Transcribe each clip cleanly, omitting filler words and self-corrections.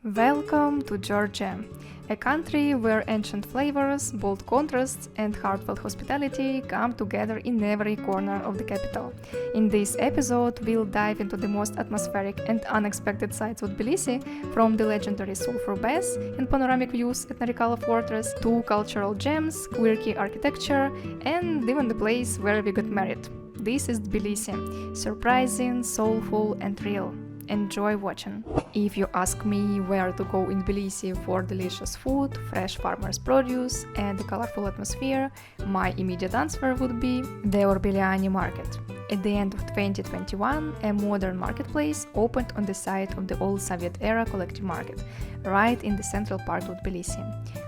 Welcome to Georgia, a country where ancient flavors, bold contrasts, and heartfelt hospitality come together in every corner of the capital. In this episode, we'll dive into the most atmospheric and unexpected sights of Tbilisi, from the legendary sulfur baths and panoramic views at Narikala Fortress to cultural gems, quirky architecture, and even the place where we got married. This is Tbilisi, surprising, soulful, and real. Enjoy watching. If you ask me where to go in Tbilisi for delicious food, fresh farmers' produce, and a colorful atmosphere, my immediate answer would be the Orbiliani market. At the end of 2021, a modern marketplace opened on the site of the old Soviet-era collective market, right in the central part of Tbilisi.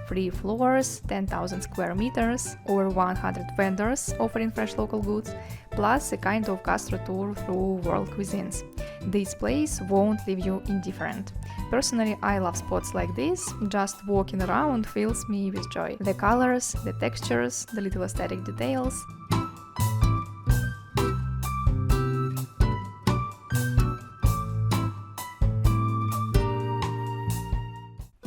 3 floors, 10,000 square meters, over 100 vendors offering fresh local goods, plus a kind of gastro tour through world cuisines. This place won't leave you indifferent. Personally, I love spots like this. Just walking around fills me with joy. The colors, the textures, the little aesthetic details.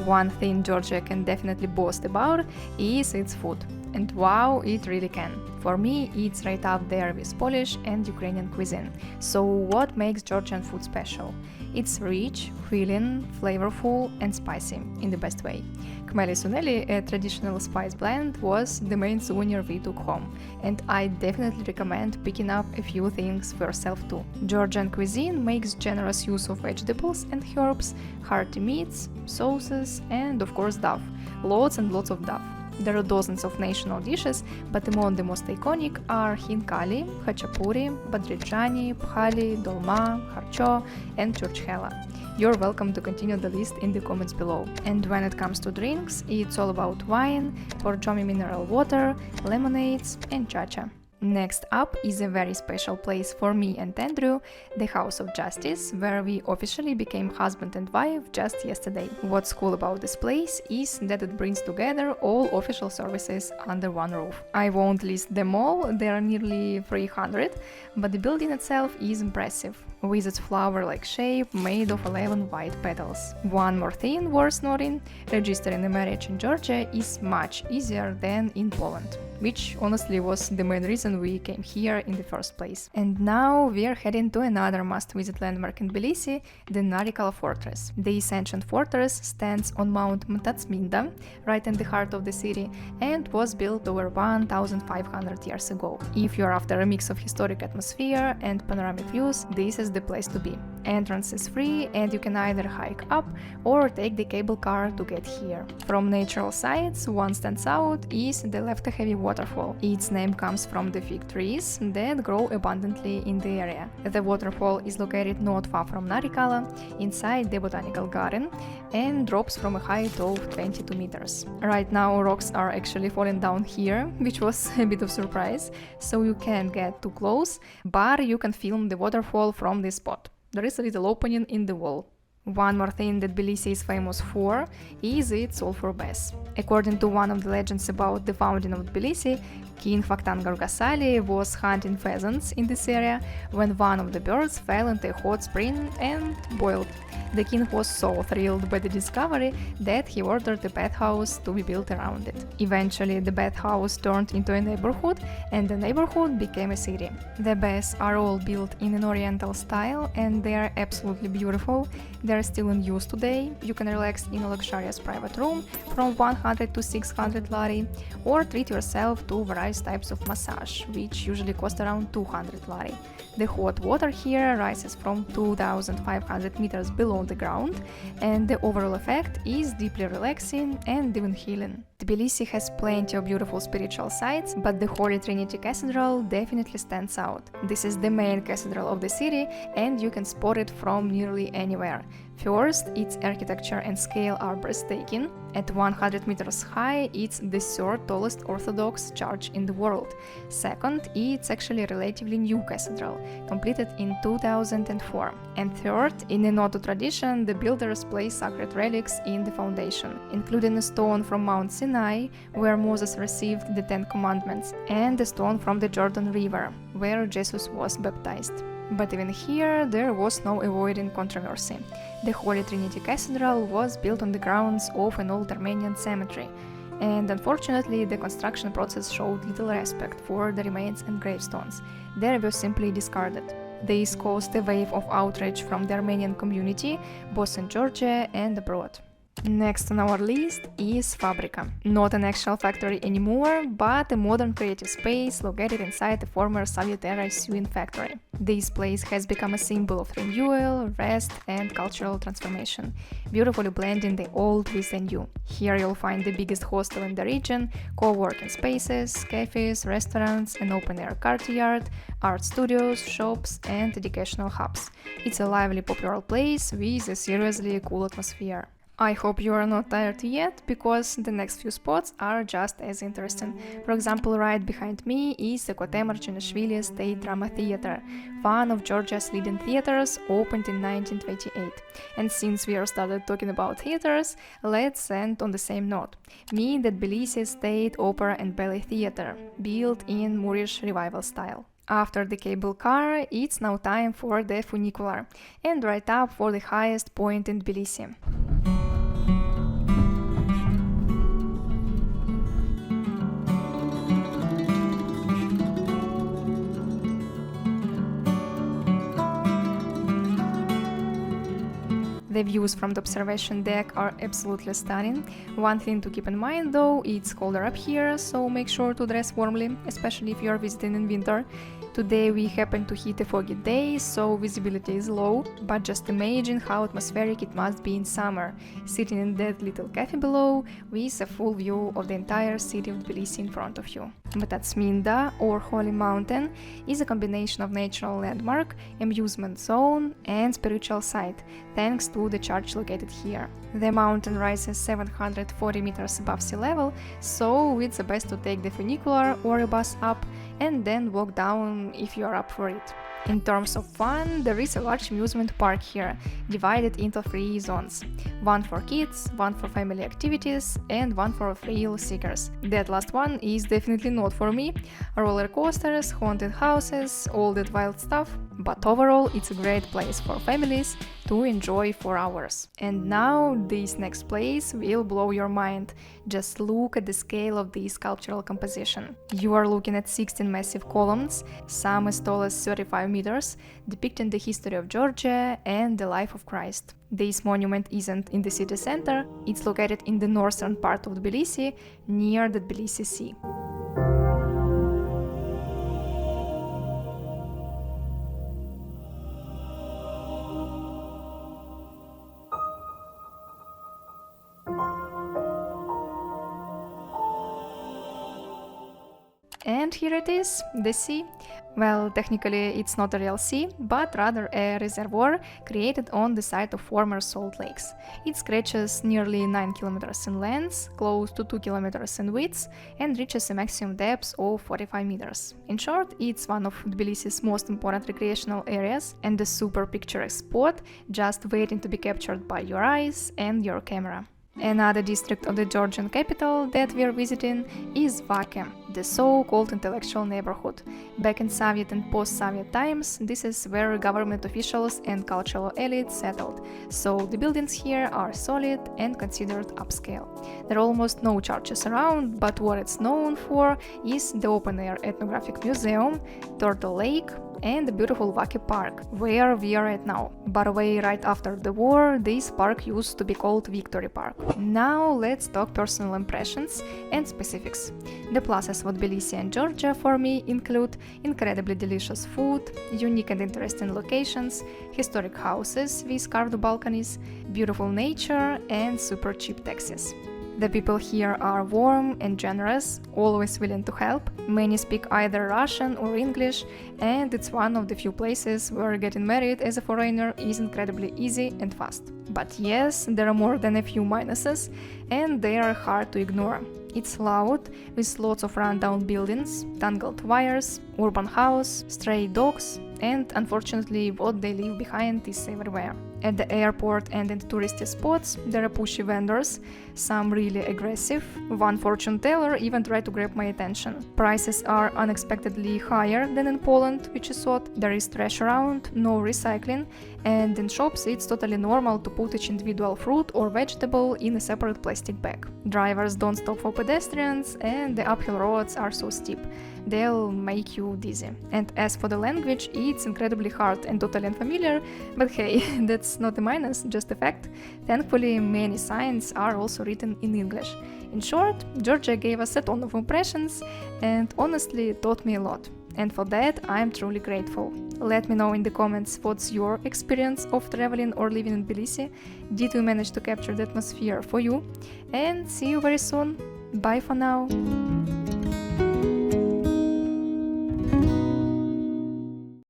One thing Georgia can definitely boast about is its food. And wow, it really can. For me, it's right up there with Polish and Ukrainian cuisine. So what makes Georgian food special? It's rich, filling, flavorful, and spicy in the best way. Khmeli suneli, a traditional spice blend, was the main souvenir we took home, and I definitely recommend picking up a few things for yourself too. Georgian cuisine makes generous use of vegetables and herbs, hearty meats, sauces, and of course duff. Lots and lots of duff. There are dozens of national dishes, but among the most iconic are khinkali, khachapuri, badrejani, phali, dolma, harcho, and churchhela. You're welcome to continue the list in the comments below. And when it comes to drinks, it's all about wine, borjomi mineral water, lemonades, and chacha. Next up is a very special place for me and Andrew, the House of Justice, where we officially became husband and wife just yesterday. What's cool about this place is that it brings together all official services under one roof. I won't list them all, there are nearly 300, but the building itself is impressive, with its flower-like shape made of 11 white petals. One more thing worth noting, registering a marriage in Georgia is much easier than in Poland, which honestly was the main reason we came here in the first place. And now we're heading to another must-visit landmark in Tbilisi, the Narikala Fortress. This ancient fortress stands on Mount Mtatsminda, right in the heart of the city, and was built over 1,500 years ago. If you're after a mix of historic atmosphere and panoramic views, this is the place to be. Entrance is free, and you can either hike up or take the cable car to get here. From natural sights, one stands out is the Leftehevi waterfall. Its name comes from the fig trees that grow abundantly in the area. The waterfall is located not far from Narikala, inside the botanical garden, and drops from a height of 22 meters. Right now rocks are actually falling down here, which was a bit of surprise, so you can't get too close, but you can film the waterfall from this spot. There is a little opening in the wall. One more thing that Tbilisi is famous for is its sulfur baths. According to one of the legends about the founding of Tbilisi, King Vakhtang Gargasali was hunting pheasants in this area when one of the birds fell into a hot spring and boiled. The king was so thrilled by the discovery that he ordered a bathhouse to be built around it. Eventually, the bathhouse turned into a neighborhood, and the neighborhood became a city. The baths are all built in an oriental style, and they are absolutely beautiful. They are still in use today. You can relax in a luxurious private room from 100 to 600 lari, or treat yourself to various types of massage, which usually cost around 200 lari. The hot water here rises from 2,500 meters below the ground, and the overall effect is deeply relaxing and even healing. Tbilisi has plenty of beautiful spiritual sites, but the Holy Trinity Cathedral definitely stands out. This is the main cathedral of the city, and you can spot it from nearly anywhere. First, its architecture and scale are breathtaking. At 100 meters high, it's the third tallest Orthodox church in the world. Second, it's actually a relatively new cathedral, completed in 2004. And third, in a Noto tradition, the builders place sacred relics in the foundation, including a stone from Mount Sinai, where Moses received the Ten Commandments, and a stone from the Jordan River, where Jesus was baptized. But even here, there was no avoiding controversy. The Holy Trinity Cathedral was built on the grounds of an old Armenian cemetery, and unfortunately the construction process showed little respect for the remains and gravestones. They were simply discarded. This caused a wave of outrage from the Armenian community, both in Georgia and abroad. Next on our list is Fabrika. Not an actual factory anymore, but a modern creative space located inside the former Soviet-era sewing factory. This place has become a symbol of renewal, rest, and cultural transformation, beautifully blending the old with the new. Here you'll find the biggest hostel in the region, co-working spaces, cafes, restaurants, an open-air courtyard, art studios, shops, and educational hubs. It's a lively, popular place with a seriously cool atmosphere. I hope you are not tired yet, because the next few spots are just as interesting. For example, right behind me is the Kote Marcinashvili State Drama Theatre, one of Georgia's leading theaters, opened in 1928. And since we are started talking about theaters, let's end on the same note. Meet the Tbilisi State Opera and Ballet Theatre, built in Moorish revival style. After the cable car, it's now time for the funicular, and right up for the highest point in Tbilisi. The views from the observation deck are absolutely stunning. One thing to keep in mind though, it's colder up here, so make sure to dress warmly, especially if you are visiting in winter. Today we happen to hit a foggy day, so visibility is low, but just imagine how atmospheric it must be in summer, sitting in that little cafe below with a full view of the entire city of Tbilisi in front of you. Mtatsminda, or Holy Mountain, is a combination of natural landmark, amusement zone, and spiritual site, thanks to the church located here. The mountain rises 740 meters above sea level, so it's the best to take the funicular or a bus up and then walk down if you are up for it. In terms of fun, there is a large amusement park here, divided into 3 zones. One for kids, one for family activities, and one for thrill seekers. That last one is definitely not for me. Roller coasters, haunted houses, all that wild stuff. But overall, it's a great place for families to enjoy for hours. And now, this next place will blow your mind. Just look at the scale of this sculptural composition. You are looking at 16 massive columns, some as tall as 35 meters, depicting the history of Georgia and the life of Christ. This monument isn't in the city center, it's located in the northern part of Tbilisi, near the Tbilisi Sea. And here it is, the sea. Well, technically it's not a real sea, but rather a reservoir created on the site of former salt lakes. It stretches nearly 9 kilometers in length, close to 2 kilometers in width, and reaches a maximum depth of 45 meters. In short, it's one of Tbilisi's most important recreational areas and a super picturesque spot, just waiting to be captured by your eyes and your camera. Another district of the Georgian capital that we are visiting is Vakem, the so-called intellectual neighborhood. Back in Soviet and post-Soviet times, this is where government officials and cultural elites settled, so the buildings here are solid and considered upscale. There are almost no churches around, but what it's known for is the open-air ethnographic museum, Turtle Lake, and the beautiful Vaki Park, where we are right now. By the way, right after the war, this park used to be called Victory Park. Now let's talk personal impressions and specifics. The pluses of Tbilisi and Georgia for me include incredibly delicious food, unique and interesting locations, historic houses with carved balconies, beautiful nature, and super cheap taxis. The people here are warm and generous, always willing to help. Many speak either Russian or English, and it's one of the few places where getting married as a foreigner is incredibly easy and fast. But yes, there are more than a few minuses, and they are hard to ignore. It's loud, with lots of rundown buildings, tangled wires, urban house, stray dogs, and unfortunately what they leave behind is everywhere. At the airport and in touristy spots, there are pushy vendors, some really aggressive. One fortune teller even tried to grab my attention. Prices are unexpectedly higher than in Poland, which is odd. There is trash around, no recycling, and in shops it's totally normal to put each individual fruit or vegetable in a separate plastic bag. Drivers don't stop for pedestrians, and the uphill roads are so steep. They'll make you dizzy. And as for the language, it's incredibly hard and totally unfamiliar, but hey, that's not a minus, just a fact. Thankfully, many signs are also written in English. In short, Georgia gave us a ton of impressions and honestly taught me a lot. And for that, I'm truly grateful. Let me know in the comments what's your experience of traveling or living in Tbilisi. Did we manage to capture the atmosphere for you? And see you very soon. Bye for now.